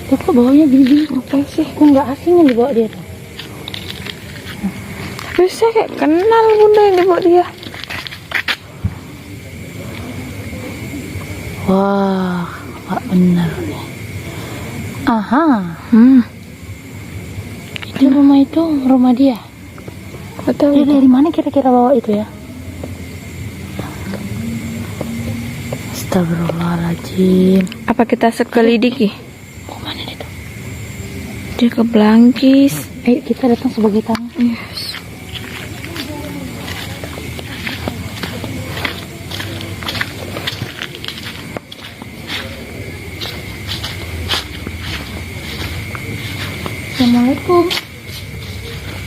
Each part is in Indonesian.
Tuh kok bawanya gini-gini, apa sih? Kok nggak asing yang dibawa dia tuh? Tapi saya kayak kenal bunda yang dibawa dia. Wah, Pak bener nih. Aha, itu rumah dia. Betul. Dia dari mana kira-kira bawa itu ya? Astagfirullahaladzim. Apa kita sekelidiki? Mau mana dia tuh? Dia ke Belangkis. Ayo kita datang sebagai tamu. Yes. Assalamualaikum.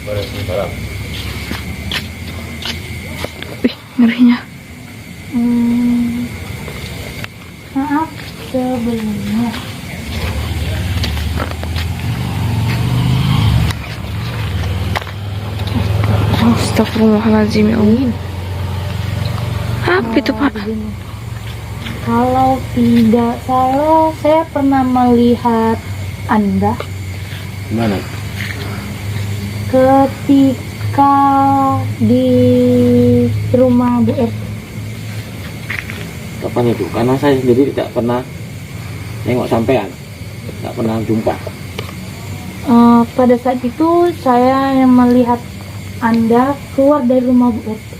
Waalaikumsalam. Ih, ngerinya. Maaf sebelumnya. Astagfirullahaladzim ya Allah. Apa itu Pak? Begini. Kalau tidak salah, saya pernah melihat Anda Gimana? ketika di rumah Bu RT. Kapan itu? Karena saya sendiri tidak pernah nengok sampean, tidak pernah jumpa. Pada saat itu saya yang melihat Anda keluar dari rumah Bu RT.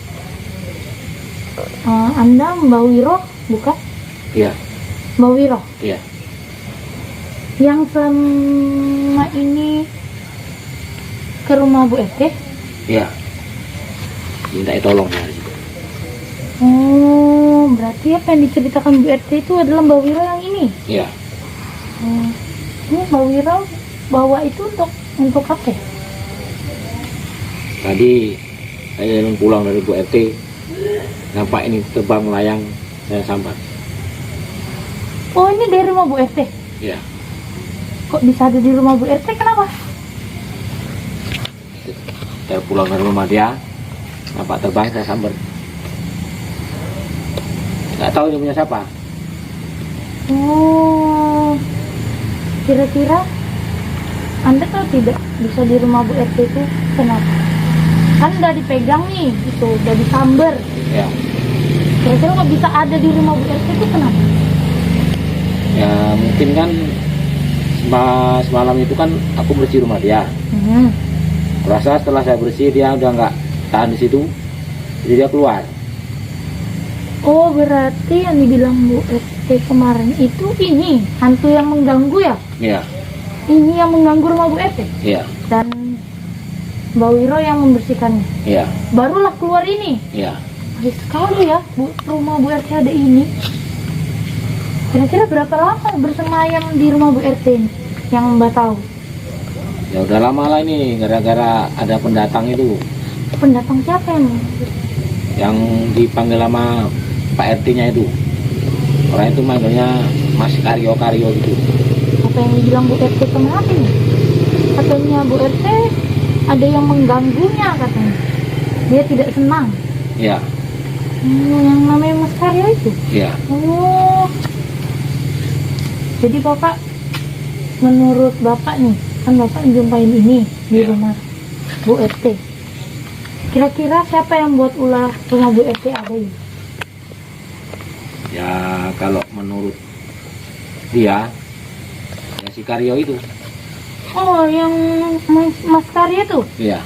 Anda Mbak Wiro, bukan? Iya, Mbak Wiro, iya. yang selama ini ke rumah Bu RT. Iya. Minta tolong ya. Oh, berarti apa yang diceritakan Bu RT itu adalah Mbak Wiro yang ini. Iya. Ini Mbak Wiro bawa itu untuk apa ya? Tadi saya jalan pulang dari Bu RT, nampak ini terbang melayang, saya sambat. Oh, ini dari rumah Bu RT. Iya. Kok bisa ada di rumah Bu RT? Kenapa? Saya pulang dari rumah dia, nampak terbang, saya sambar. Nggak tahu ini punya siapa. Oh, kira-kira Anda tahu tidak bisa di rumah Bu RT itu kenapa? Kan udah dipegang nih, itu udah disamber. Ya. Kira-kira kok bisa ada di rumah Bu RT itu kenapa? Ya mungkin kan semalam itu kan aku bersih rumah dia. Kurasa setelah saya bersih dia udah nggak tahan di situ, jadi dia keluar. Oh, berarti yang dibilang Bu RT kemarin itu ini hantu yang mengganggu ya? Iya. Ini yang mengganggu rumah Bu RT? Iya. Dan Mbak Wiro yang membersihkannya? Iya. Barulah keluar ini? Iya. Baik sekali ya, rumah Bu RT ada ini. Kira-kira berapa lama bersemayam di rumah Bu RT ini? Yang Mbak tahu? Ya udah lama lah ini, gara-gara ada pendatang itu Pendatang siapa yang dipanggil sama Pak RT-nya itu. Orang itu manggilnya Mas Karyo-Karyo gitu. Apa yang dibilang Bu RT kemarin? Katanya Bu RT ada yang mengganggunya katanya. Dia tidak senang. Iya. Yang namanya Mas Karyo itu? Iya. Oh. Jadi Bapak, menurut Bapak nih, kan Bapak jumpain ini di rumah Bu RT. Kira-kira siapa yang buat ulah rumah Bu RT ada ini? Ya kalau menurut dia, ya si Karyo itu. Oh, yang Mas Karyo tuh? Iya.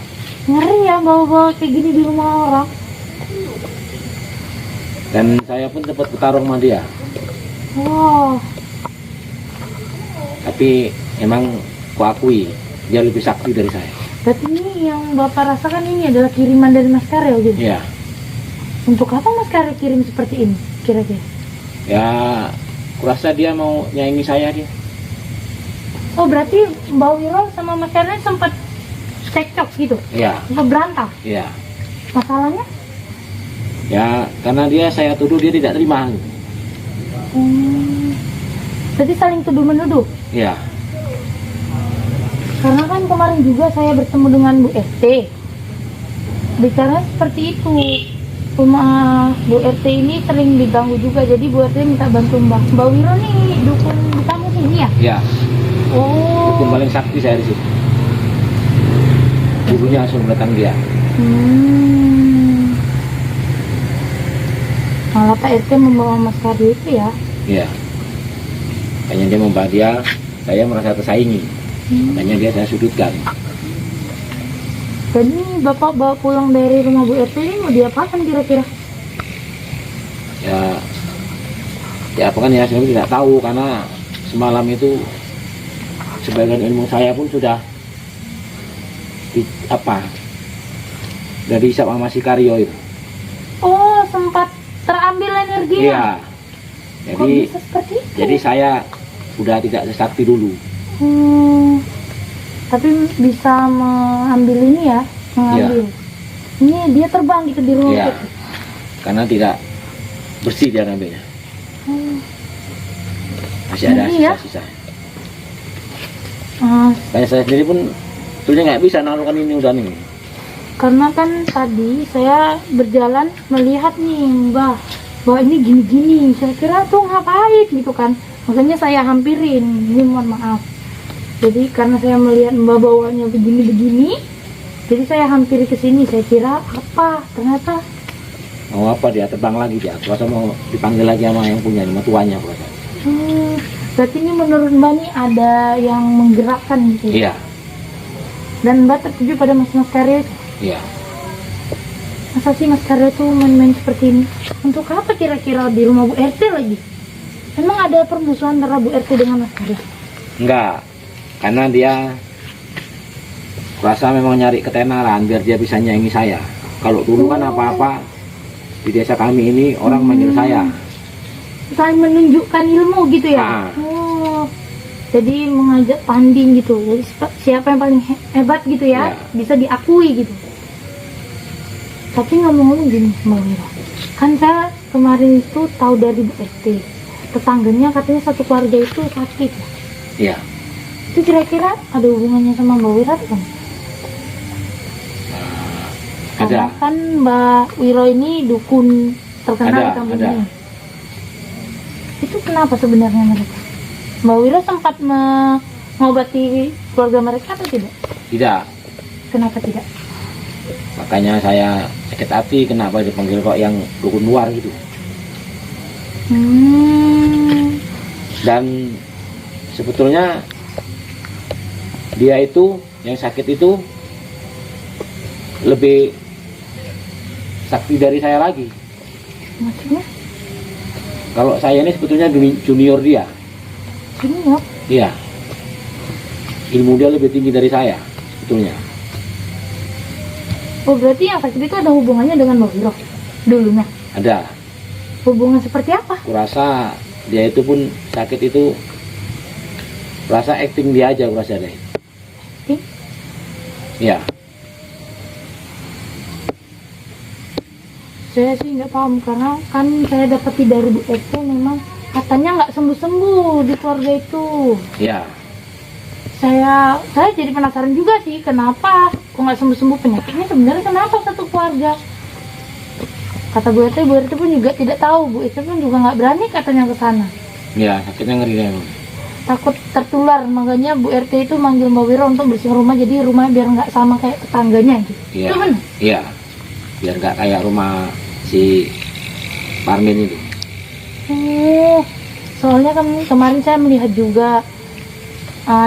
Ngeri ya bawa-bawa kayak gini di rumah orang. Dan saya pun sempat bertarung sama dia. Oh, Tapi emang kuakui dia lebih sakti dari saya. berarti ini yang Bapak rasakan ini adalah kiriman dari Mas Karyo gitu? Iya. Untuk apa Mas Karyo kirim seperti ini kira-kira? Ya kurasa dia mau nyaingi saya dia. Oh, berarti Mbak Wiro sama Mas Karyo sempat cekcok gitu? Iya. Sempat berantem? Iya. Masalahnya? Ya karena dia saya tuduh dia tidak terima. Berarti saling tuduh menuduh? Iya. Karena kan kemarin juga saya bertemu dengan Bu RT. Bicara seperti itu. rumah Bu RT ini sering diganggu juga, jadi Bu RT minta bantu Mbak Wiro nih dukun di kampung sini ya? Ya, Oh. dukun paling sakti saya di situ. Gurunya langsung datang dia. Malah Pak RT membawa Mas Karyo itu ya? Iya. Makanya dia membawa dia, saya merasa tersaingi. Makanya dia saya sudutkan. Jadi Bapak bawa pulang dari rumah Bu RT ini mau diapakan kira-kira? Ya apa kan ya, saya tidak tahu karena semalam itu sebagian ilmu saya pun sudah dari dihisap sama si Karyo itu. Oh, sempat terambil energinya? Iya. Kok bisa seperti itu? Jadi saya udah tidak sesakti dulu. Tapi bisa mengambil ini ya, mengambil. Ini dia terbang gitu di rumah Iya. itu. Karena tidak bersih dia ngambilnya. Masih ada Ngeri ya? sisa-sisa. Kayak saya sendiri pun sebetulnya nggak bisa naruhkan ini udah nih. karena kan tadi saya berjalan melihat nih Mbah, bahwa ini gini-gini. Saya kira tuh ngapain gitu kan. Makanya saya hampirin. Ini mohon maaf. Jadi karena saya melihat Mbah bawanya begini-begini, jadi saya hampiri ke sini. Saya kira apa? Ternyata Mau apa dia terbang lagi dia. Kuasa mau dipanggil lagi sama yang punya, sama tuanya kuasa. berarti ini menurut Mbak nih ada yang menggerakkan gitu. Iya, Dan Mbak tertuju pada Mas Karyo itu. iya. Masa sih Mas Karyo tuh main-main seperti ini? Untuk apa kira-kira di rumah Bu RT lagi? Emang ada permusuhan antara Bu RT dengan Mas Karyo? Enggak, karena dia rasa memang nyari ketenaran biar dia bisa nyaingi saya. Kalau dulu kan apa-apa di desa kami ini orang manggil saya. Saling menunjukkan ilmu gitu ya? Jadi mengajak tanding gitu. Jadi siapa yang paling hebat gitu ya? Bisa diakui gitu. Tapi ngomong-ngomong gini Mbak Wiro, kan saya kemarin itu tahu dari Bu RT, tetangganya katanya satu keluarga itu sakit ya? Iya. Itu kira-kira ada hubungannya sama Mbak Wiro kan? Karena Ada. kan Mbak Wiro ini dukun terkenal di kampung ada. ini. Itu kenapa sebenarnya mereka? Mbak Wiro sempat mengobati keluarga mereka atau tidak? Tidak. Kenapa tidak? Makanya saya sakit hati kenapa dipanggil kok yang dukun luar gitu. Dan sebetulnya dia itu yang sakit itu lebih sakti dari saya lagi. Maksudnya? Kalau saya ini sebetulnya junior dia. Junior? Iya. Ilmu dia lebih tinggi dari saya sebetulnya. Oh berarti yang sakit itu ada hubungannya dengan Mbak Wiro dulunya? Ada. Hubungan seperti apa? Kurasa dia itu pun sakit itu rasa acting dia aja kurasa deh. Acting? Iya. Saya sih nggak paham karena kan saya dapati dari Bu RT memang katanya nggak sembuh-sembuh di keluarga itu. Iya. Saya jadi penasaran juga sih kenapa kok nggak sembuh-sembuh penyakitnya sebenarnya kenapa satu keluarga. Kata Bu RT pun juga tidak tahu. Bu RT pun juga nggak berani katanya ke sana. Iya, sakitnya ngeri deh. Takut tertular, makanya Bu RT itu manggil Mbak Wiro untuk bersih rumah, jadi rumahnya biar nggak sama kayak tetangganya gitu. Iya. Itu benar? Iya. Biar nggak kayak rumah si Parmin itu. Oh, soalnya kan kemarin saya melihat juga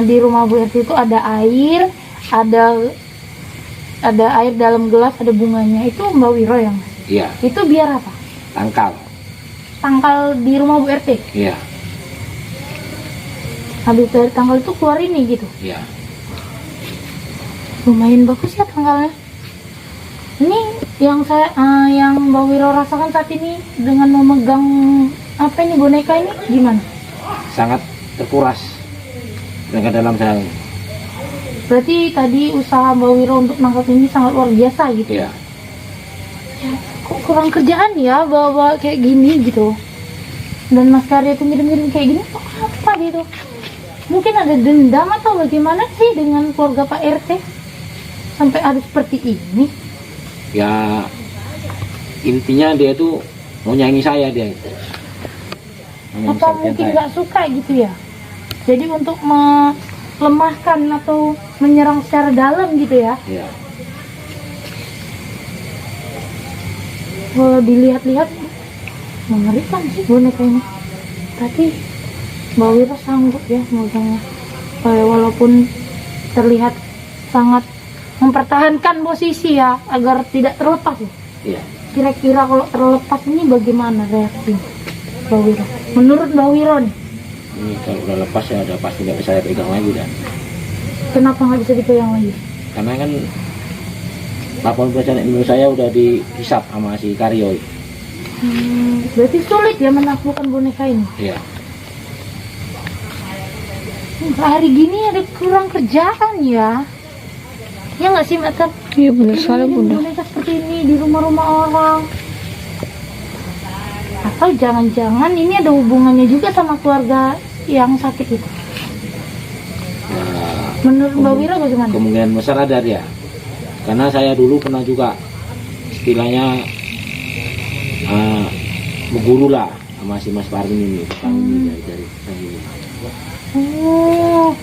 di rumah Bu RT itu ada air, ada air dalam gelas, ada bunganya. Itu Mbak Wiro yang. Iya. Itu biar apa? Tangkal. Tangkal di rumah Bu RT. Iya. Habis dari tangkal itu keluar ini gitu. Iya. Lumayan bagus ya tangkalnya. Ini yang yang Mbak Wiro rasakan saat ini dengan memegang apa ini boneka ini gimana? Sangat terkuras dengan dalam saya. Berarti tadi usaha Mbak Wiro untuk nangkap ini sangat luar biasa gitu. Iya. Ya, kok kurang kerjaan ya bawa kayak gini gitu. Dan Mas Karyo itu ngirim-ngirim kayak gini kok apa gitu? Mungkin ada dendam atau bagaimana sih dengan keluarga Pak RT sampai harus seperti ini? Ya intinya dia itu mau nyanyi saya dia itu. Mau Apa nyanyi mungkin saya. nggak suka gitu ya? Jadi untuk melemahkan atau menyerang secara dalam gitu ya? Iya. Kalau dilihat-lihat mengerikan sih boneka ini. Tapi Mbak Wira sanggup ya megangnya. Walaupun terlihat sangat mempertahankan posisi ya agar tidak terlepas ya. Iya. Kira-kira kalau terlepas ini bagaimana reaksi Mbak Wira? Menurut Mbak Wira nih, Ini kalau udah lepas ya udah pasti nggak bisa saya pegang lagi dan kenapa nggak bisa dipegang lagi? karena kan laporan pelecehan ilmu saya udah dihisap sama si Karyo. Berarti sulit ya menaklukkan boneka ini. Iya. Hari gini ada kurang kerjaan ya. Ya nggak sih Mbak Ter? Iya benar sekali bunda. Boneka seperti ini di rumah-rumah orang. Atau jangan-jangan ini ada hubungannya juga sama keluarga yang sakit itu. Nah, Menurut Mbak Wira bagaimana? kemungkinan besar ada dia. Karena saya dulu pernah juga istilahnya berguru lah sama si Mas Parmin ini, dari saya ini. Oh,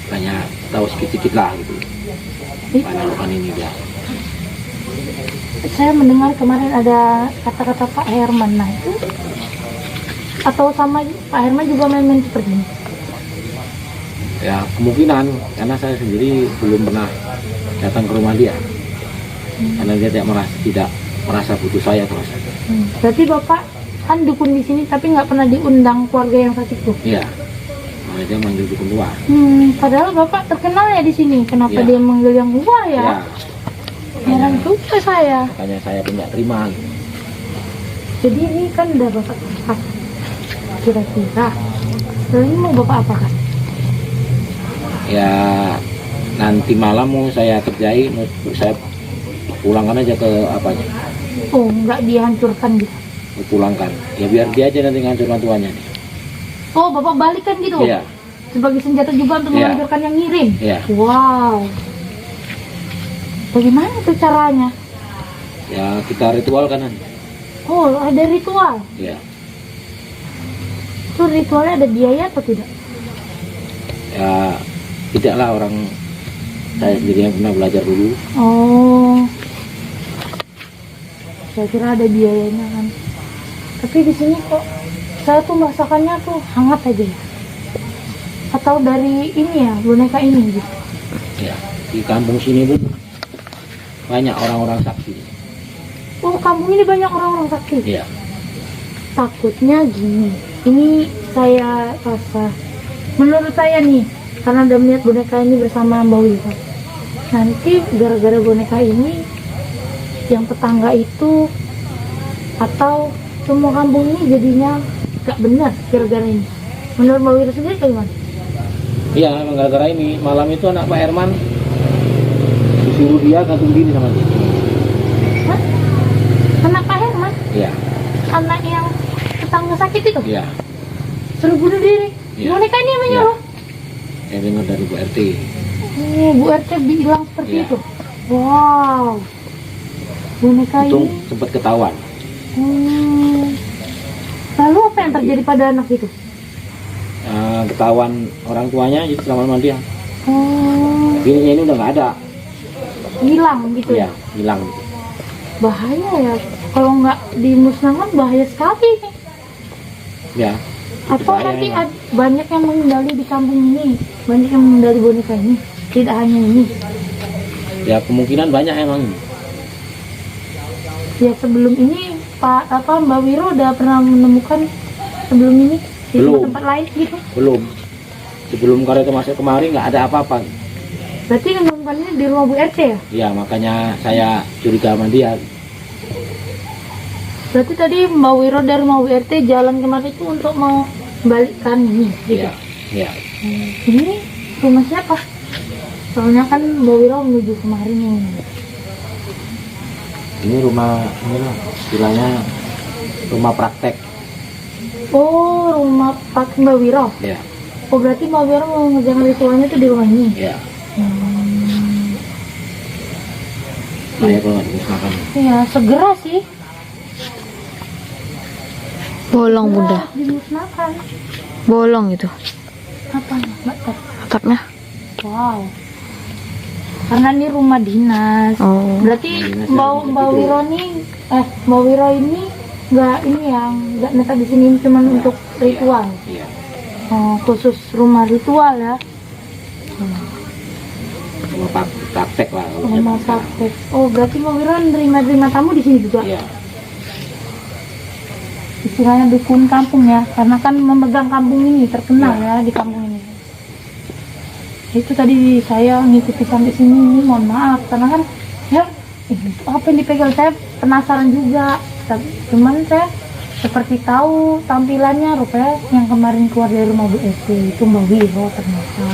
Banyak tahu sedikit-sedikit lah gitu. Panalukan ini dia. saya mendengar kemarin ada kata-kata Pak Herman. Nah itu atau sama Pak Herman juga main-main seperti ini? Ya kemungkinan karena saya sendiri belum pernah datang ke rumah dia. Karena dia tidak merasa butuh saya terus. Berarti Bapak kan dukun di sini tapi nggak pernah diundang keluarga yang sakit tuh? Iya. Nah, dia manggil dukun tua. Padahal Bapak terkenal ya di sini. Kenapa Iya. dia manggil yang luar ya? Ya. Heran juga saya. Makanya saya pun nggak terima. Gitu. Jadi ini kan udah Bapak tempat. Kira-kira setelah ini mau Bapak apakan? Ya nanti malam mau saya kerjain, saya pulangkan aja ke apanya, Oh, nggak dihancurkan gitu? pulangkan. Ya biar dia aja nanti ngancurkan tuanya. Oh, Bapak balikan gitu? Iya. Sebagai senjata juga untuk Iya. menghancurkan yang ngirim? Iya. Wow. Bagaimana itu caranya? Ya kita ritual kan. Oh, ada ritual. Ya. Itu ritualnya ada biaya atau tidak? Ya tidaklah orang saya sendiri yang pernah belajar dulu. Oh. Saya kira ada biayanya kan. Tapi di sini kok saya tuh merasakannya tuh hangat aja ya. Atau dari ini ya, boneka ini gitu. Ya di kampung sini pun banyak orang-orang sakti. Oh, kampung ini banyak orang-orang sakit. Iya. Takutnya gini. Ini saya rasa, menurut saya nih, karena udah melihat boneka ini bersama Mbak Wira. Nanti gara-gara boneka ini, yang tetangga itu atau semua kampung ini jadinya gak benar gara-gara ini. Menurut Mbak Wira sendiri bagaimana? Iya, emang gara-gara ini malam itu anak Pak Herman disuruh dia gantung diri sama dia. Hah? Anak Pak Herman? Iya. Anak yang tetangga sakit itu? Iya. Suruh bunuh diri? Iya. Boneka ini yang Iya. menyuruh? Saya dengar dari Bu RT. Oh, Bu RT bilang seperti Iya. itu? Wow. Boneka Untung ini. sempat ketahuan. Lalu apa yang terjadi pada anak itu? Ketahuan orang tuanya itu selama dia. Oh, Bininya ini udah nggak ada. hilang gitu Iya, ya? hilang. Bahaya ya. Kalau nggak dimusnahkan bahaya sekali. Ya. itu Atau bahaya nanti emang. banyak yang mengendali di kampung ini, banyak yang mengendali boneka ini. Tidak hanya ini. Ya kemungkinan banyak emang. Ya sebelum ini Mbak Wiro udah pernah menemukan sebelum ini di Belum. tempat lain gitu. Belum. Sebelum Karyo itu masuk kemari nggak ada apa-apa. Berarti menemukannya di rumah Bu RT ya? Ya makanya saya curiga sama dia. Berarti tadi Mbak Wiro dari rumah Bu RT jalan kemari itu untuk mau balikkan ini gitu. Iya. Iya. Ini rumah siapa? Soalnya kan Mbak Wiro menuju kemari nih. Ini rumah ini lah, istilahnya rumah praktek. Oh, rumah Pak Mbak Wiro. Ya. Oh, berarti Mbak Wiro mau ngerjain ritualnya itu di rumah ini. Ya. Saya kalau nggak dimusnahkan. Iya, segera sih. Bolong bunda. Dimusnahkan. Bolong itu Apa Mbak Teh? atapnya. Wow. Karena ini rumah dinas. Oh. Berarti Mbak Wiro nih, Mbak Wiro ini nggak ini yang nggak netak di sini cuma untuk ritual. Iya. Oh, khusus rumah ritual ya. Rumah praktek lah. kalau Rumah saya praktek. Oh, berarti Mbak Wiro nerima tamu di sini juga. Iya. Istilahnya dukun kampung ya, karena kan memegang kampung ini terkenal ya di kampung ini. Itu tadi saya ngikuti sampai sini, mohon maaf karena kan ya itu apa yang dipegang, saya penasaran juga. Cuman saya seperti tahu tampilannya rupanya yang kemarin keluar dari rumah Bu Esti itu Mbak Wiro ternyata.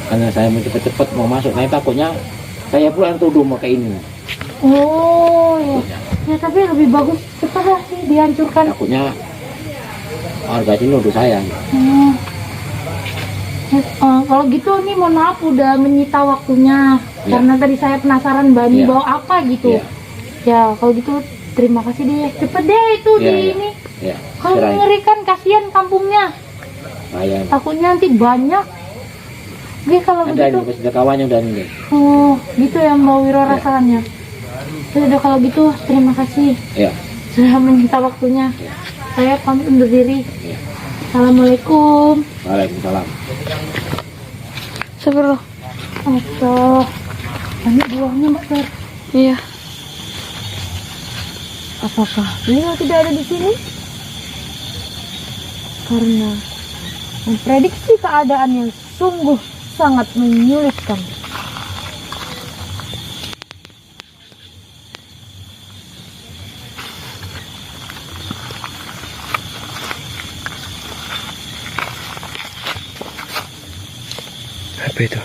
Karena saya mau cepet-cepet mau masuk, saya takutnya saya pula yang tuduh mau kayak ini. Oh ya. Ya tapi lebih bagus cepat lah sih dihancurkan. Takutnya warga sini nuduh saya. Kalau gitu nih mohon maaf udah menyita waktunya Ya. karena tadi saya penasaran Bani Ya. bawa apa gitu. Iya. Ya kalau gitu terima kasih deh, cepet deh itu Iya, di iya. ini. Ya, Kalau serahin. ngerikan kasihan kampungnya, Saya takutnya nanti banyak. Oke kalau ada begitu, ini sudah kawannya udah ini. oh gitu ya Mbak Wiro Ya. rasanya. Sudah kalau gitu terima kasih Ya. sudah meminta waktunya. Ya. Saya pamit undur diri. Ya. Assalamualaikum. Waalaikumsalam. Sebelah. Atau banyak buahnya Mbak Ter. Iya. Apakah beliau tidak ada di sini? Karena memprediksi keadaan yang sungguh sangat menyulitkan. Apa itu?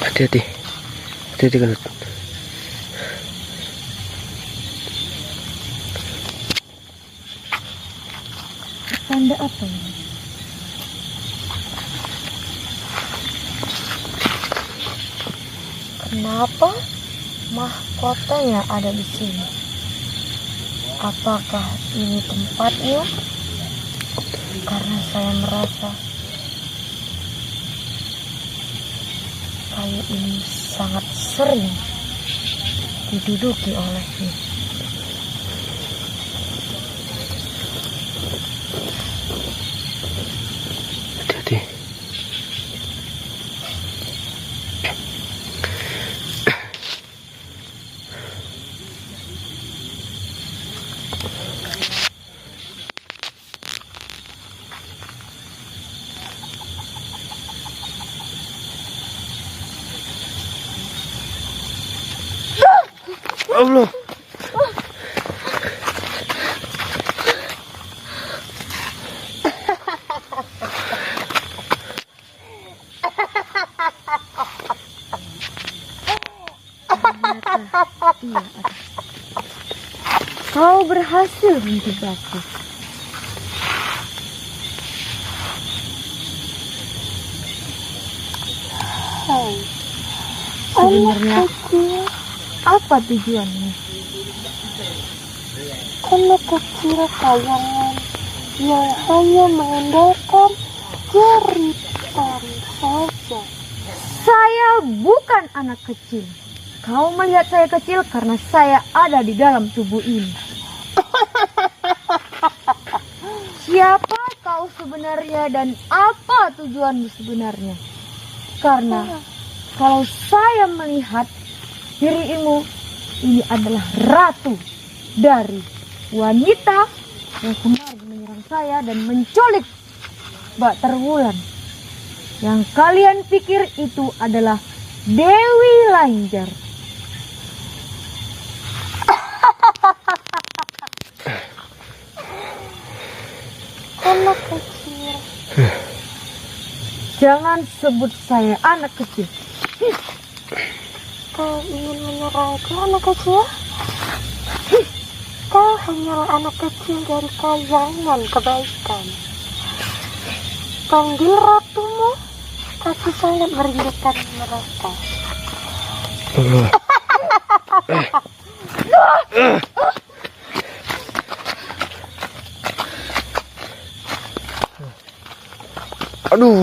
Hati-hati. Hati-hati Kanut. Tanda apa ini? Kenapa mahkotanya ada di sini? Apakah ini tempatnya? Karena saya merasa kayu ini sangat sering diduduki olehnya. Hati-hati. Allah. Kau berhasil menjebakku. Sebenarnya apa tujuannya? Anak kecil kayangan yang hanya mengandalkan jeritan saja. Saya bukan anak kecil. Kau melihat saya kecil karena saya ada di dalam tubuh ini. Siapa kau sebenarnya dan apa tujuanmu sebenarnya? Karena kalau saya melihat dirimu ini adalah ratu dari wanita yang kemarin menyerang saya dan menculik Mbak Terwulan. Yang kalian pikir itu adalah Dewi Lanjar. Anak kecil. Jangan sebut saya anak kecil. Kau ingin menyerangku anak kecil? Kau hanyalah anak kecil dari kayangan kebaikan. Panggil ratumu Aku sangat merindukan mereka. Allah. Aduh.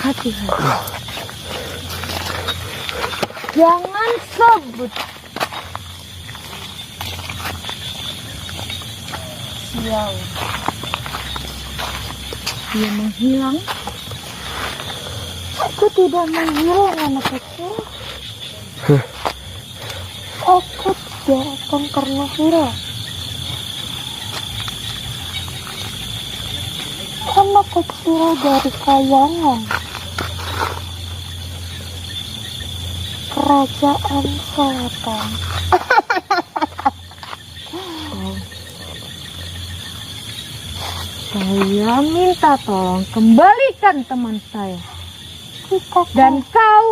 Hati-hati. Jangan sebut. Sial. Dia menghilang. Aku tidak menghilang, anak kecil. Aku tidak akan pernah hilang. Anak kecil dari kayangan Kerajaan Selatan. Saya minta tolong kembalikan teman saya. Dan kau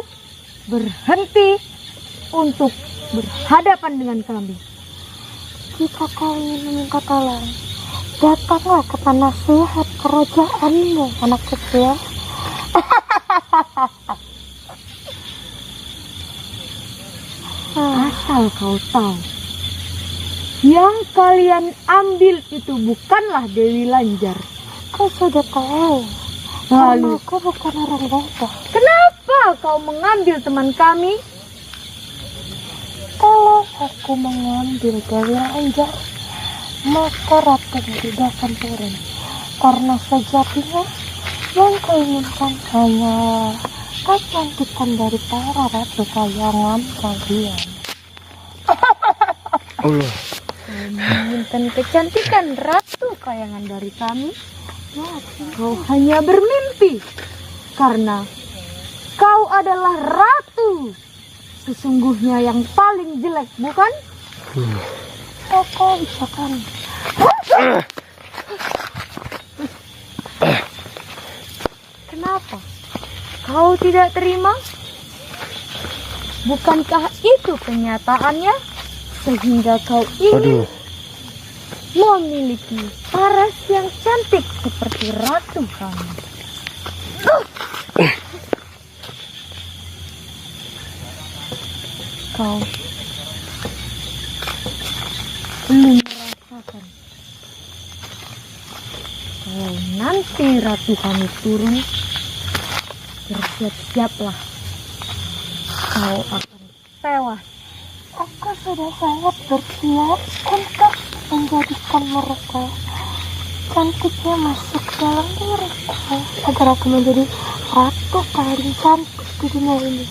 berhenti untuk berhadapan dengan kami. Jika kau ingin meminta tolong, datanglah ke penasehat kerajaanmu, anak kecil. Asal kau tahu, yang kalian ambil itu bukanlah Dewi Lanjar. Kau sudah tahu. Lalu aku bukan orang bodoh. Kenapa kau mengambil teman kami? Kalau aku mengambil Dewi Lanjar, maka ratu tidak akan turun. Karena sejatinya yang kuinginkan hanya kecantikan dari para ratu kayangan kalian. Allah. Menginginkan kecantikan ratu kayangan dari kami, kau hanya bermimpi. Karena kau adalah ratu sesungguhnya yang paling jelek, bukan? Kau bisa kan? Kenapa? Kau tidak terima? Bukankah itu kenyataannya? Sehingga kau ingin memiliki paras yang cantik seperti ratu kamu. Kau belum merasakan. Kalau nanti ratu kami turun, bersiap-siaplah. Kau akan tewas. Aku sudah sangat bersiap untuk menjadikan mereka cantiknya masuk dalam diriku agar aku menjadi ratu paling cantik di dunia ini.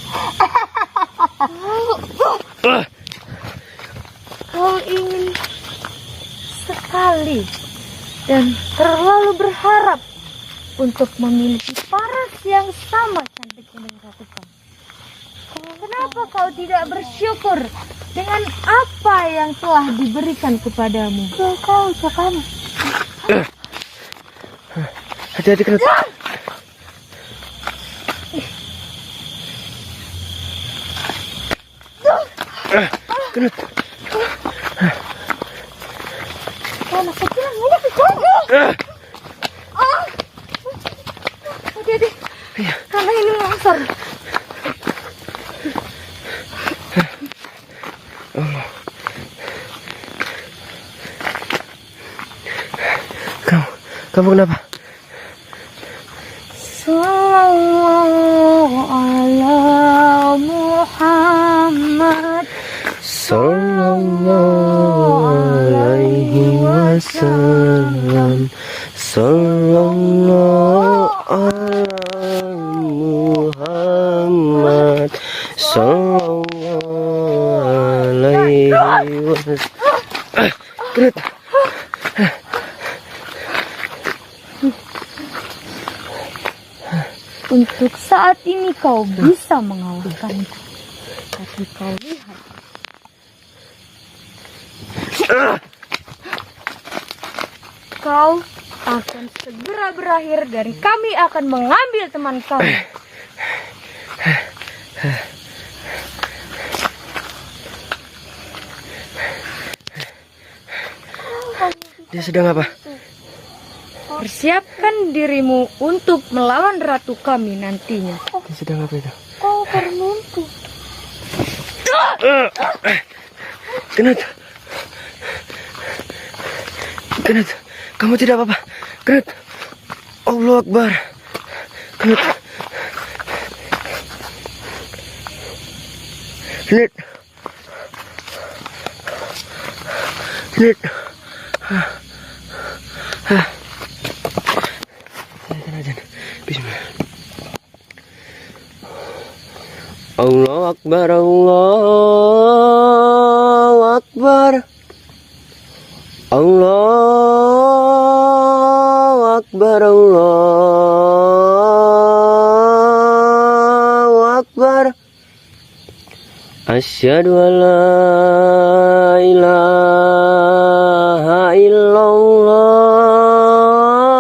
Kau ingin sekali dan terlalu berharap untuk memiliki paras yang sama cantiknya dengan ratu kamu. Kenapa kau tidak bersyukur dengan apa yang telah diberikan kepadamu? Kau ucapan. Hati-hati kena. Kena. Anak kecil banyak dijaga. Hati-hati. Karena ini longsor. Kamu kenapa? Sallallahu ala Muhammad. Sallallahu alaihi wasallam. Sallallahu ala Muhammad. Sallallahu alaihi wasallam. Kena. Untuk saat ini kau bisa mengalahkanku. Tapi kau lihat. Kau akan segera berakhir dan kami akan mengambil teman kami. Dia sedang apa? Persiapkan dirimu untuk melawan ratu kami nantinya. Dia sedang apa itu? Kau terluntuk. Kenut. Kenut, kamu tidak apa-apa. Kenut. Allah Akbar. Kenut. Kenut. Kenut. Bismillah. Allah Akbar, Allah Akbar, Allah Akbar, Allah Akbar. Asyhadu an la ilaha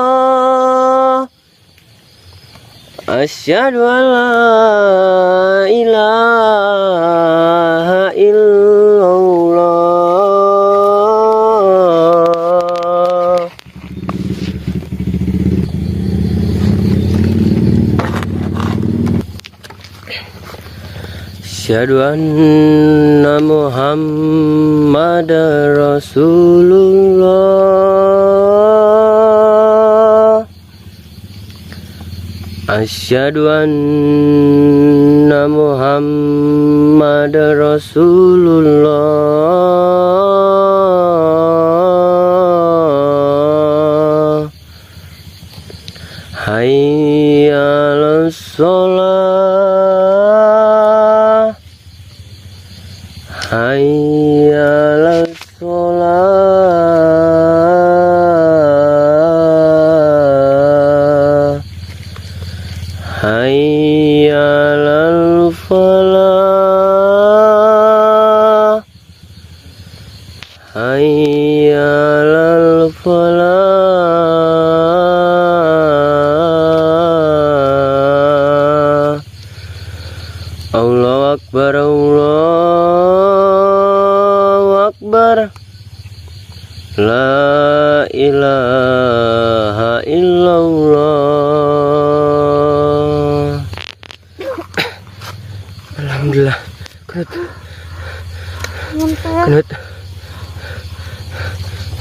illallah. Asyhadu an la ilaha illallah. Asyhadu anna Muhammadar Rasulullah. Asyhadu anna Muhammadar Rasulullah. Hayya 'alas shalah. Hayya 'alas shalah. Hayya 'alal falah. Hayya 'alal falah. Allahu Akbar, Allahu Akbar. La ilaha illallah. Alhamdulillah. Kenut. Kenut.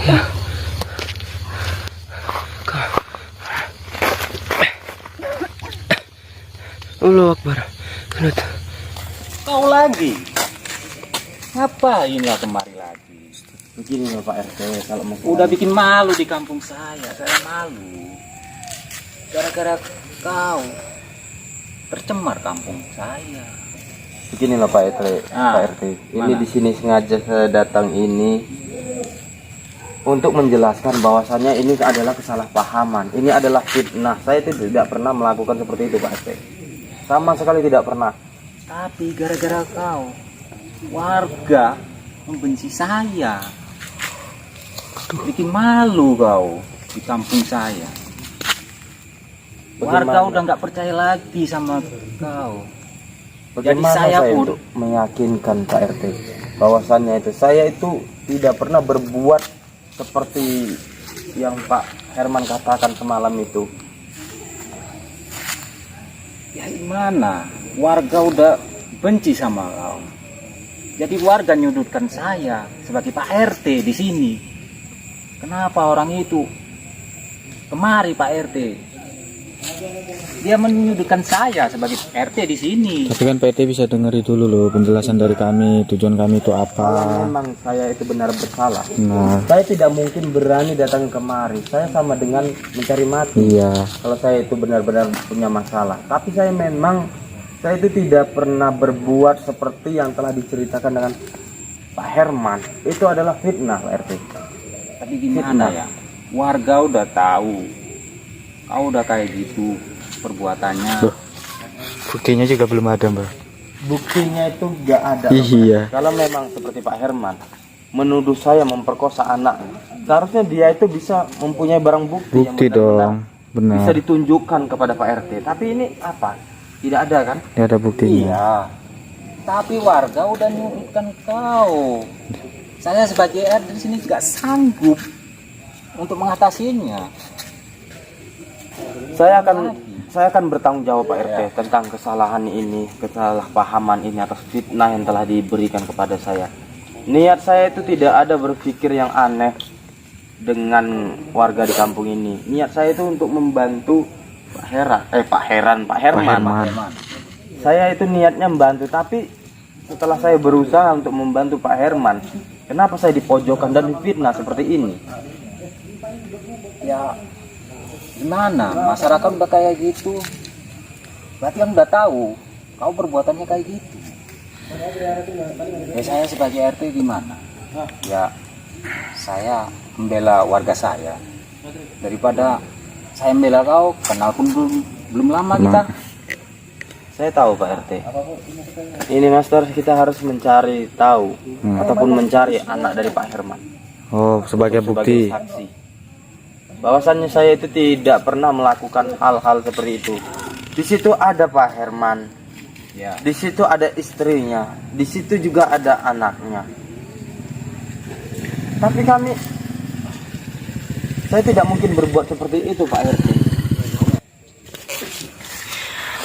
Ya. Allahu Akbar. Kenut. Kau lagi? Ngapainlah kemari lagi? Begini loh Pak RT, kalau mau Udah bikin malu di kampung saya malu. Gara-gara kau tercemar kampung saya. begini loh Pak RT, Pak RT. Ini mana? di sini sengaja saya datang ini untuk menjelaskan bahwasannya ini adalah kesalahpahaman. Ini adalah fitnah. Saya tidak pernah melakukan seperti itu Pak RT. Sama sekali tidak pernah. Tapi gara-gara kau, warga membenci saya. Bikin malu kau di kampung saya. Warga Bagaimana? udah nggak percaya lagi sama kau. Bagaimana saya saya pun untuk meyakinkan Pak RT bahwasannya itu saya itu tidak pernah berbuat seperti yang Pak Herman katakan semalam itu. Ya gimana? Warga udah benci sama kau. Jadi warga nyudutkan saya sebagai Pak RT di sini. Kenapa orang itu kemari Pak RT? Dia menyudutkan saya sebagai RT di sini. Tapi kan PT bisa dengeri dulu loh penjelasan dari kami, tujuan kami itu Kalau apa. memang saya itu benar bersalah, Nah, saya tidak mungkin berani datang kemari. Saya sama dengan mencari mati. iya. Kalau saya itu benar-benar punya masalah. Tapi saya itu tidak pernah berbuat seperti yang telah diceritakan dengan Pak Herman. Itu adalah fitnah Pak RT. Tapi gimana ya? Warga udah tahu. Kau udah kayak gitu perbuatannya. Loh, buktinya juga belum ada, Mbak. Buktinya itu nggak ada. Iya. Kalau memang seperti Pak Herman menuduh saya memperkosa anak, seharusnya dia itu bisa mempunyai barang bukti, Bukti yang benar-benar dong, benar. bisa ditunjukkan kepada Pak RT. Tapi ini apa? Tidak ada kan? Tidak ada buktinya. Iya. Tapi warga udah nyudutkan kau. Saya sebagai RT di sini juga sanggup untuk mengatasinya. Saya akan bertanggung jawab Pak RT tentang kesalahan ini, kesalahpahaman ini atas fitnah yang telah diberikan kepada saya. Niat saya itu tidak ada berpikir yang aneh dengan warga di kampung ini. Niat saya itu untuk membantu Pak Herman. Saya itu niatnya membantu, tapi setelah saya berusaha untuk membantu Pak Herman, kenapa saya dipojokkan dan difitnah seperti ini? Ya gimana, masyarakat udah kayak gitu, berarti kan udah tahu kau perbuatannya kayak gitu. Ya saya sebagai RT gimana? Ya saya membela warga saya daripada saya membela kau, kenal pun belum lama kita. Saya tahu Pak RT. Ini Master, kita harus mencari tahu ataupun mencari anak dari Pak Herman. Oh, sebagai bukti. Saksi. Bahwasannya saya itu tidak pernah melakukan hal-hal seperti itu. Di situ ada Pak Herman. Ya. Di situ ada istrinya. Di situ juga ada anaknya. Tapi saya tidak mungkin berbuat seperti itu Pak RT.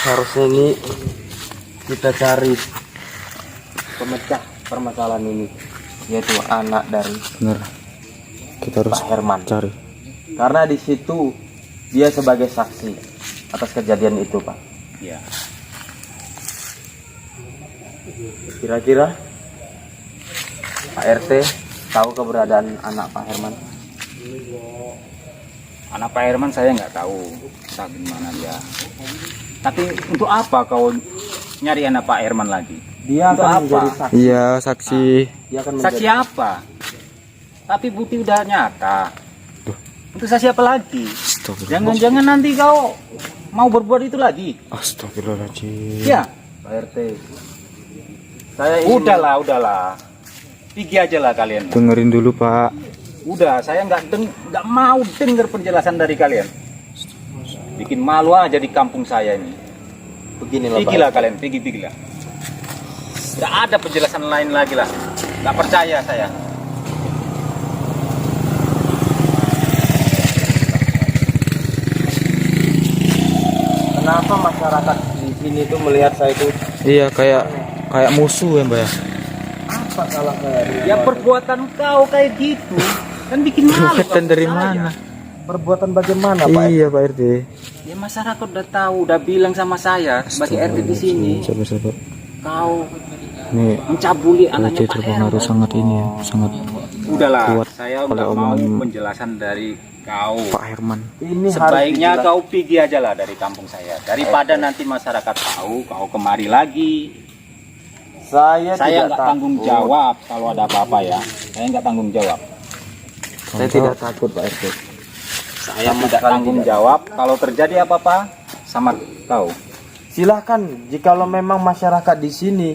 Harusnya ini kita cari pemecah permasalahan ini, yaitu anak dari Bener. Kita harus Pak Herman. cari. Karena di situ dia sebagai saksi atas kejadian itu, Pak. Ya. Kira-kira Pak RT tahu keberadaan anak Pak Herman? Anak Pak Herman saya nggak tahu entah gimana dia. Tapi untuk apa kau nyari anak Pak Herman lagi? Dia Untuk akan apa? menjadi saksi. Iya, saksi. Dia akan Saksi menjadi apa? Tapi bukti udah nyata. Untuk saksi apa lagi? Jangan-jangan nanti kau mau berbuat itu lagi. Astagfirullahaladzim. Ya, Pak RT. Saya ingin udahlah. Pergi aja lah kalian. Dengerin dulu, Pak. Udah, saya nggak mau dengar penjelasan dari kalian. Bikin malu aja di kampung saya ini. beginilah Pak. Pergilah kalian, pergilah. Nggak ada penjelasan lain lagi lah. Nggak percaya saya. Kenapa masyarakat di sini tuh melihat saya itu Iya, kayak musuh ya, Mbak ya. apa salah saya? Ya perbuatan kau kayak gitu kan bikin malu. Perbuatan dari kampung saya. mana? Perbuatan bagaimana, Pak? Iya, Pak RT. Ya masyarakat udah tahu, udah bilang sama saya sebagai RT di sini, Sabar. kau Nih, mencabuli RT anaknya Pak terpengaruh Herman. sangat ini ya, sangat Udahlah, kuat saya oleh udah mau omongan penjelasan dari kau. Pak Herman. Ini Sebaiknya harus kau pergi aja lah dari kampung saya, daripada nanti masyarakat tahu kau kemari lagi. saya Saya tidak nggak tanggung takut. jawab kalau ada apa-apa ya. Saya nggak tanggung jawab. Saya tidak takut, Pak RT. Saya Sama tidak sekali tanggung tidak. jawab kalau terjadi apa-apa sama kau. Silahkan, jikalau memang masyarakat di sini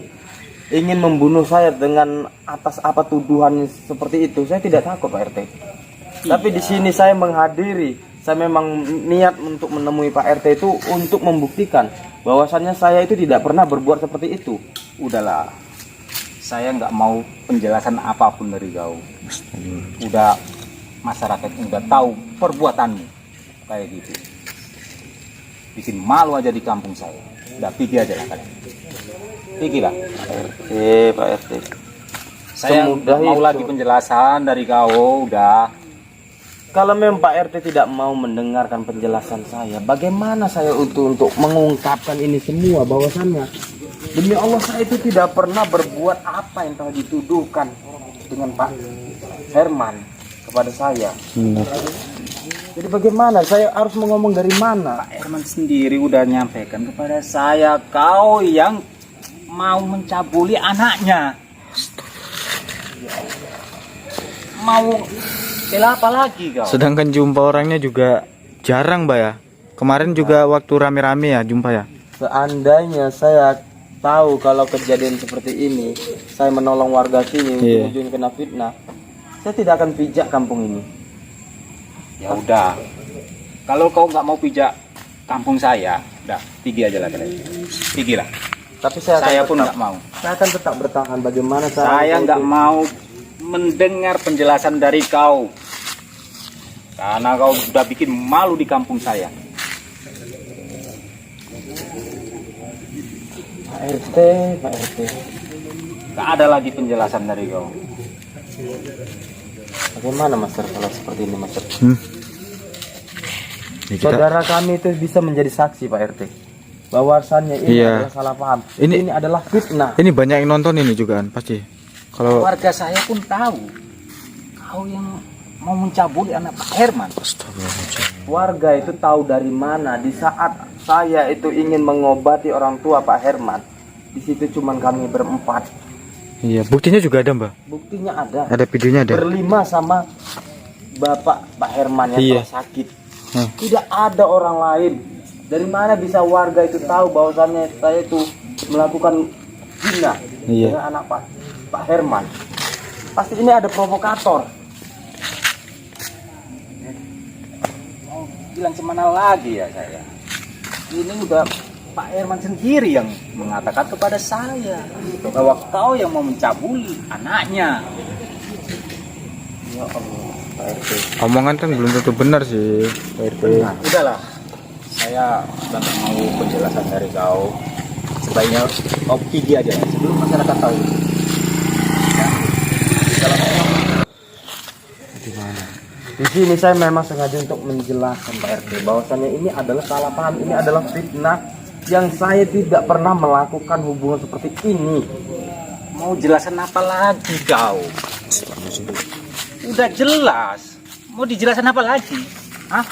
ingin membunuh saya dengan atas apa tuduhan seperti itu, saya tidak takut, Pak RT. Tapi di sini saya menghadiri, saya memang niat untuk menemui Pak RT itu untuk membuktikan bahwasannya saya itu tidak pernah berbuat seperti itu. Udahlah, saya nggak mau penjelasan apapun dari kau. Udah masyarakat udah tahu perbuatanmu kayak gitu. Bikin malu aja di kampung saya. Udah pergi aja lah kalian. Pergilah. Pak RT. Saya Semudah nggak mau itu. lagi penjelasan dari kau. Udah. Kalau memang Pak RT tidak mau mendengarkan penjelasan saya, bagaimana saya untuk mengungkapkan ini semua bahwasannya demi Allah saya itu tidak pernah berbuat apa yang telah dituduhkan dengan Pak Herman kepada saya. Benar. Jadi bagaimana saya harus ngomong dari mana? Pak Herman sendiri udah nyampaikan kepada saya kau yang mau mencabuli anaknya. Mau bela apa lagi kau? Sedangkan jumpa orangnya juga jarang, Mbak ya. Kemarin juga waktu rame-rame ya jumpa ya. Seandainya saya tahu kalau kejadian seperti ini, saya menolong warga sini Iya. untuk ujung kena fitnah, saya tidak akan pijak kampung ini. Ya udah. Kalau kau nggak mau pijak kampung saya, udah pergi aja lah kalian. Pergilah. Tapi saya Saya akan pun tetap- nggak mau. Saya akan tetap bertahan. Bagaimana cara Saya untuk nggak itu? mau mendengar penjelasan dari kau. Karena kau sudah bikin malu di kampung saya. Pak RT, Pak RT. Gak ada lagi penjelasan dari kau. Bagaimana Master kalau seperti ini Master? Ya, kita, Saudara kami itu bisa menjadi saksi Pak RT. Bahwasannya ini Iya. adalah salah paham. Ini- Ini adalah fitnah. ini banyak yang nonton ini juga kan pasti. Kalau Warga saya pun tahu kau yang mau mencabuli anak Pak Herman. Astagfirullahaladzim. Warga itu tahu dari mana di saat saya itu ingin mengobati orang tua Pak Herman. Di situ cuman kami berempat. Iya, buktinya juga ada, Mbak. Buktinya ada. Ada videonya ada. Berlima sama Bapak Pak Herman yang Iya. telah sakit. Hah. Tidak ada orang lain. Dari mana bisa warga itu tahu bahwasannya saya itu melakukan zina Iya. dengan anak Pak Herman? Pasti ini ada provokator. Mau bilang kemana lagi ya saya? Ini udah Pak Herman sendiri yang mengatakan kepada saya bahwa kau yang mau mencabuli anaknya. Ya Allah, Pak RT. Omongan kan belum tentu benar sih, Pak RT. Nah, udahlah, saya udah nggak mau penjelasan dari kau. Sebaiknya kau pergi aja lah, sebelum masyarakat tahu. Di sini saya memang sengaja untuk menjelaskan Pak RT bahwasannya ini adalah salah paham, ini adalah fitnah yang saya tidak pernah melakukan hubungan seperti ini. Mau jelasan apa lagi kau? Udah jelas. Mau dijelasin apa lagi? Hah?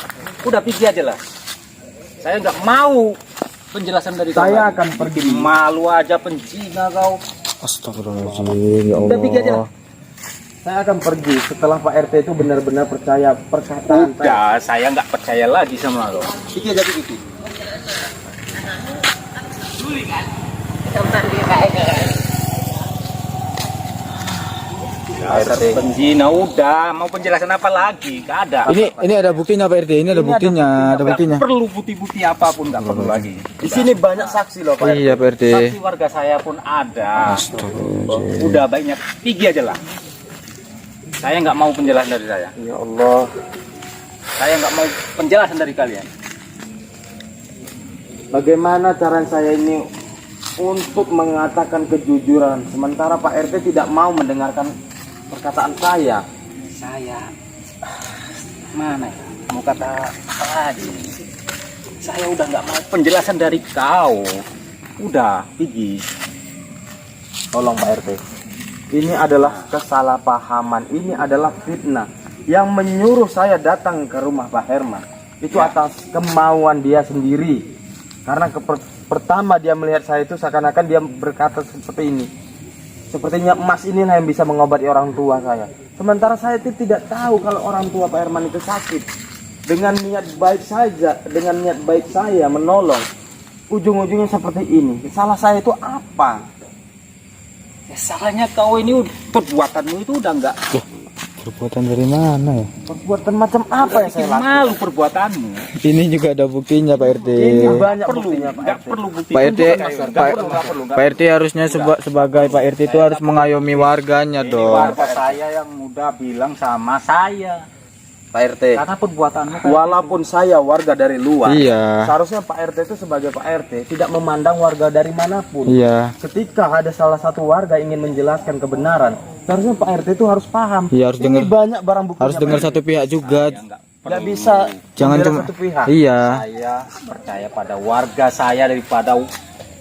Udah pergi aja lah. Saya nggak mau penjelasan dari kau. Saya lagi. akan pergi. Bikin malu aja pencina kau. Astagfirullahaladzim, ya Udah pergi aja Allah. lah. Saya akan pergi setelah Pak RT itu benar-benar percaya perkataan saya. Udah, saya nggak percaya lagi sama kau. Pergi aja pergi. Dasar penjina, udah. Mau penjelasan apa lagi? Gak ada. Ini ada buktinya, Pak RT. Ini ada buktinya, ada Nggak buktinya. perlu bukti-bukti apapun, nggak perlu lagi. Di sini banyak saksi loh Pak RT. Iya, Pak RT. Saksi warga saya pun ada. Astagfirullahaladzim. Udah banyak, pergi aja lah. Saya nggak mau penjelasan dari saya. Ya Allah. Saya nggak mau penjelasan dari kalian. Bagaimana cara saya ini untuk mengatakan kejujuran sementara Pak RT tidak mau mendengarkan perkataan saya. Saya mana ya? Mau kata apa lagi? Saya udah nggak mau penjelasan dari kau. Udah, pergi. Tolong Pak RT. Ini adalah kesalahpahaman, ini adalah fitnah. Yang menyuruh saya datang ke rumah Pak Herman itu atas kemauan dia sendiri. Karena pertama dia melihat saya itu seakan-akan dia berkata seperti ini. Sepertinya emas inilah yang bisa mengobati orang tua saya. Sementara saya itu tidak tahu kalau orang tua Pak Herman itu sakit. Dengan niat baik saja, dengan niat baik saya menolong, ujung-ujungnya seperti ini. Salah saya itu apa? Ya, salahnya kau ini perbuatanmu itu udah nggak Perbuatan dari mana ya? Perbuatan macam apa yang saya bikin lakukan? malu perbuatanmu. Ini juga ada buktinya, Pak RT. Ini banyak Perlu, buktinya Pak nggak RT. perlu bukti. Pak RT, Tunjukkan, Mas. Nggak perlu, nggak perlu, nggak Pak RT harusnya sebagai Pak RT itu harus mengayomi warganya Ini dong. warga saya yang udah bilang sama saya. Pak RT. Karena perbuatanmu kan Walaupun saya warga dari luar, Iya, seharusnya Pak RT itu sebagai Pak RT tidak memandang warga dari manapun. iya, Ketika ada salah satu warga ingin menjelaskan kebenaran, seharusnya Pak RT itu harus paham. Iya, harus Ini dengar- banyak barang bukti. harus dengar satu pihak juga. saya nggak Tidak bisa Jangan membela cuma satu pihak. Iya. Saya percaya pada warga saya daripada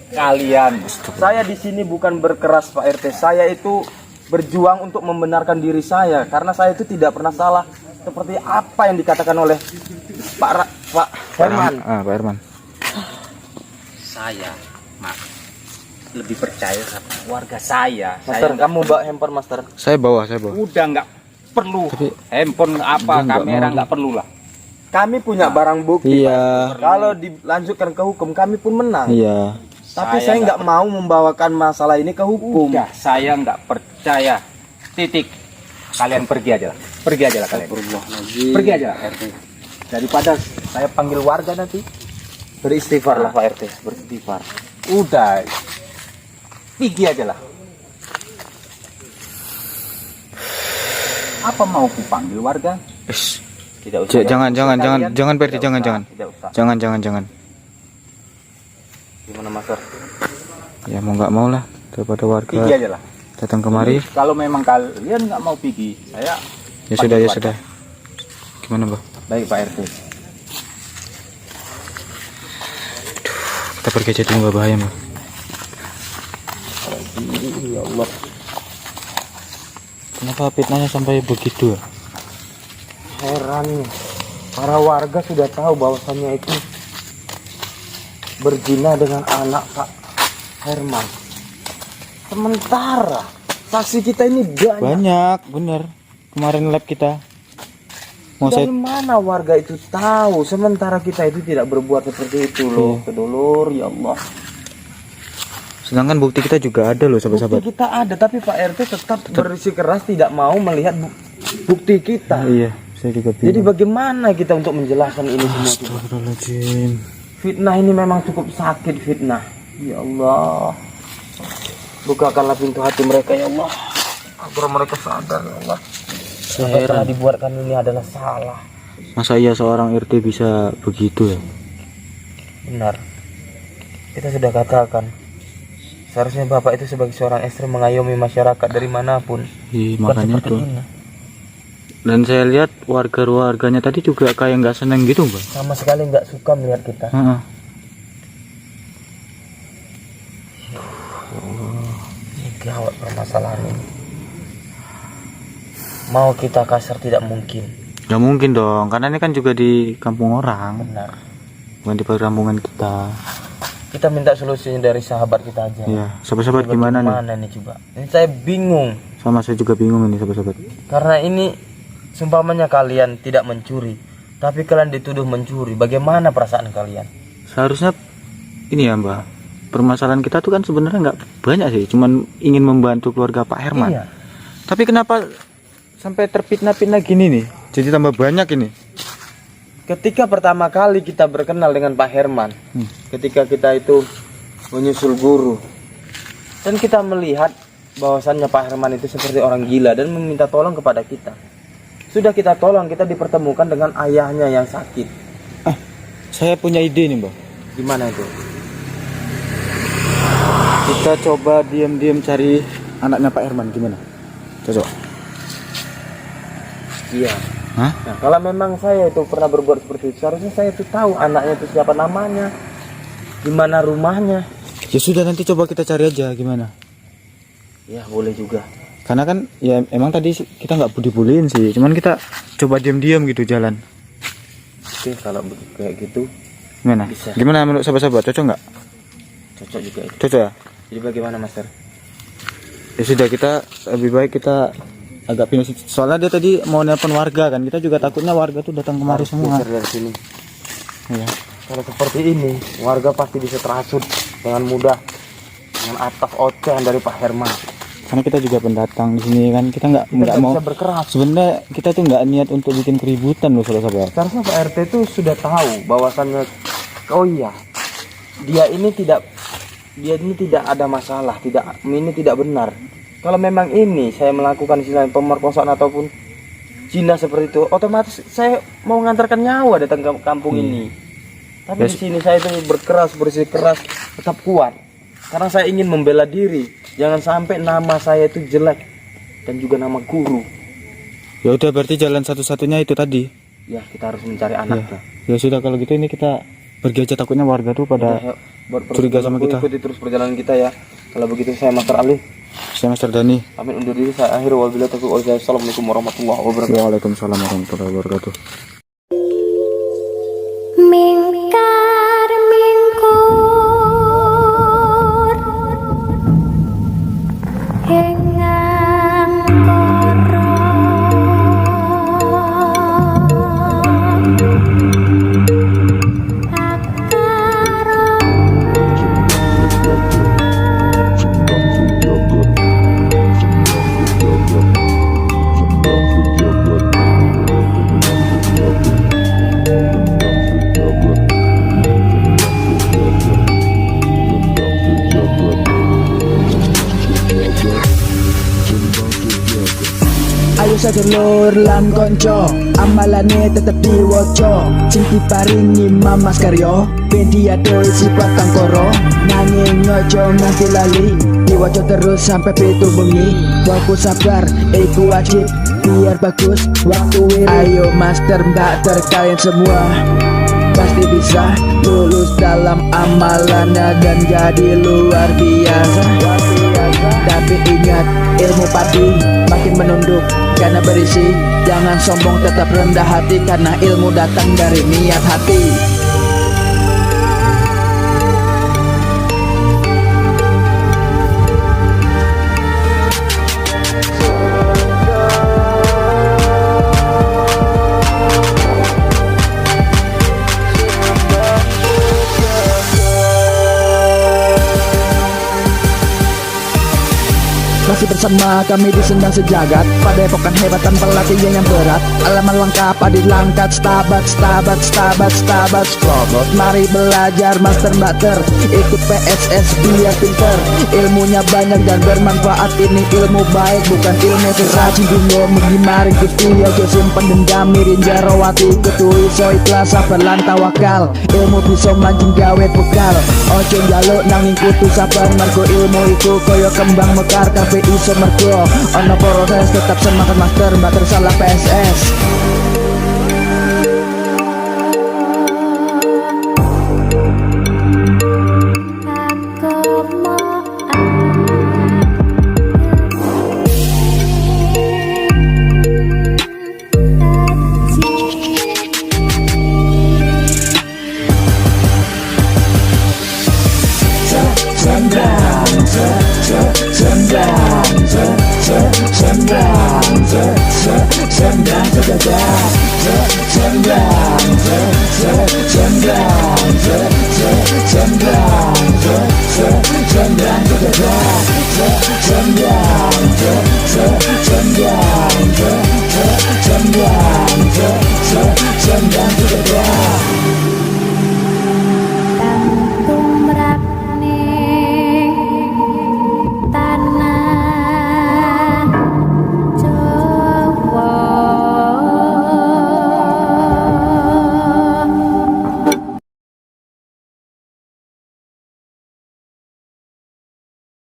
kalian. Saya di sini bukan berkeras Pak RT. Saya itu berjuang untuk membenarkan diri saya karena saya itu tidak pernah salah seperti apa yang dikatakan oleh Pak Herman. Pak Herman. Saya, Mas, lebih percaya sama warga saya. Master, Saya kamu bawa handphone Master. Saya bawa. udah nggak perlu Tapi- handphone apa Dia nggak kamera mau. nggak perlu lah. Kami punya barang bukti. Iya, Kalau dilanjutkan ke hukum kami pun menang. iya. Tapi saya nggak mau membawakan masalah ini ke hukum. Udah, saya nggak percaya. Titik. Kalian pergi aja lah. Pergi aja lah kalian. Pergi aja lah. RT. Daripada saya panggil warga nanti. Beristighfar lah Pak RT, beristighfar. Udah. Pergi aja lah. Apa mau ku panggil warga? Ish. Tidak usah. Jangan, ya. jangan, Kalian jangan, Pak RT, tidak jangan, usah, jangan. Tidak usah. Jangan. Gimana Master? Ya mau nggak mau lah, daripada warga Pergi aja lah. datang kemari. Jadi, kalau memang kalian nggak mau pergi, saya Ya sudah, ya panggil sudah. Gimana, Mbak? Baik Pak RT. Kita pergi aja dulu, nggak bahaya, Mbak. Ya Allah. Kenapa fitnahnya sampai begitu? Heran. Para warga sudah tahu bahwasannya itu berzina dengan anak Pak Herman. Sementara saksi kita ini banyak. Banyak, bener. Kemarin lab kita. Mau Dari saya mana warga itu tahu? Sementara kita itu tidak berbuat seperti itu loh, kedulur. Ya Allah. sedangkan bukti kita juga ada loh, sahabat-sahabat. Bukti kita ada, tapi Pak RT tetap bersikeras tidak mau melihat bukti kita. Iya, saya juga bingung. Jadi bagaimana kita untuk menjelaskan ini semua? Astagfirullahaladzim. Fitnah ini memang cukup sakit fitnah. Ya Allah. Bukakanlah pintu hati mereka ya Allah. Agar mereka sadar ya Allah. Apa yang telah dibuatkan ini adalah salah. Masa iya seorang RT bisa begitu ya? Benar. Kita sudah katakan. Seharusnya Bapak itu sebagai seorang istri mengayomi masyarakat dari manapun. Iya, Bukan makanya seperti tuh. ini. Dan saya lihat warga-warganya tadi juga kayak nggak seneng gitu, Mbak. Sama sekali nggak suka melihat kita. Heeh. Ini gawat permasalahan ini. Mau kita kasar tidak mungkin. Nggak mungkin dong, karena ini kan juga di kampung orang, Benar. bukan di perkampungan kita. Kita minta solusinya dari sahabat kita aja. Iya, sahabat-sahabat gimana nih? Gimana nih coba? Ini saya bingung. Sama saya juga bingung ini, sahabat-sahabat. Karena ini seumpamanya kalian tidak mencuri, tapi kalian dituduh mencuri. Bagaimana perasaan kalian? Seharusnya ini ya, Mbak. Permasalahan kita tuh kan sebenarnya nggak banyak sih, cuman ingin membantu keluarga Pak Herman. Iya. Tapi kenapa sampai terfitnah-fitnah gini nih? Jadi tambah banyak ini. Ketika pertama kali kita berkenal dengan Pak Herman, ketika kita itu menyusul guru, dan kita melihat bahwasannya Pak Herman itu seperti orang gila dan meminta tolong kepada kita. Sudah kita tolong, kita dipertemukan dengan ayahnya yang sakit. Saya punya ide nih, Mbak. Gimana itu? Kita coba diam-diam cari anaknya Pak Herman, gimana? Cocok? Iya. Hah? Nah, kalau memang saya itu pernah berbuat seperti itu, seharusnya saya itu tahu anaknya itu siapa namanya, di mana rumahnya. Ya sudah, nanti coba kita cari aja gimana. Ya boleh juga. Karena kan ya emang tadi kita nggak bully-bullyin sih, cuman kita coba diam-diam gitu jalan. Oke, kalau kayak gitu Gimana? Bisa. Gimana menurut sahabat-sahabat? Cocok nggak? cocok juga itu. Cocok ya? Jadi bagaimana Master? Ya sudah, kita lebih baik kita agak pindah situ. Soalnya dia tadi mau nelpon warga kan, kita juga takutnya warga tuh datang kemari semua. Geser dari sini. Iya. Kalau seperti ini, warga pasti bisa terhasut dengan mudah dengan atap ocehan dari Pak Herman. Karena kita juga pendatang di sini kan, kita nggak Kita mau. bisa berkeras. Sebenarnya kita tuh nggak niat untuk bikin keributan loh, sahabat. Seharusnya Pak RT itu sudah tahu bahwasannya, oh iya, dia ini tidak ada masalah, ini tidak benar. Kalau memang ini saya melakukan istilah pemerkosaan ataupun zina seperti itu, otomatis saya mau mengantarkan nyawa datang ke kampung ini. Tapi di sini saya itu berkeras, bersikeras, tetap kuat. Karena saya ingin membela diri, jangan sampai nama saya itu jelek dan juga nama guru. Ya udah, berarti jalan satu-satunya itu tadi. Ya, kita harus mencari anaknya. Ya sudah, kalau gitu ini kita pergi aja, takutnya warga tuh pada curiga sama kita. Ikuti terus perjalanan kita ya. Kalau begitu saya Master Ali. Saya Master Dani. Pamit undur diri, saya akhir wabillahi taufiq wal hidayah. Assalamualaikum warahmatullahi wabarakatuh. Waalaikumsalam warahmatullahi wabarakatuh. Mingkar mingkur hengang korong sedulur lan konco, amalane tetep diwoco. Sing diparingi Mamas Karyo, ben diadoh sifat kang koro. Nanging ojo nganti lali, diwoco terus sampai pitu bengi. Fokus sabar, iku wajib biar bagus waktu wiri. Ayo master mbak kalian semua pasti bisa lulus dalam amalannya dan jadi luar biasa. Tapi ingat, ilmu padi makin menunduk karena berisi. Jangan sombong, tetap rendah hati karena ilmu datang dari niat hati. Masih bersama kami di Sendang Sejagat, pada epokan hebat tanpa latihan yang berat. Alaman lengkap adik langkat, stabat Strobot. Mari belajar master bater, ikut PSS biar pinter. Ilmunya banyak dan bermanfaat, ini ilmu baik bukan ilmu rajin. Dungo mengimarin gusti ojo simpen dendam, mirin jarawati ketui so ikhlas sabar lan tawakal. Ilmu bisa mancing gawe bekal, ojo njaluk nanging kudu sabar. Mergo ilmu iku koyo kembang mekar, kabeh iso mergo ono proses. Tetap semangat master bater salah PSS. Sendang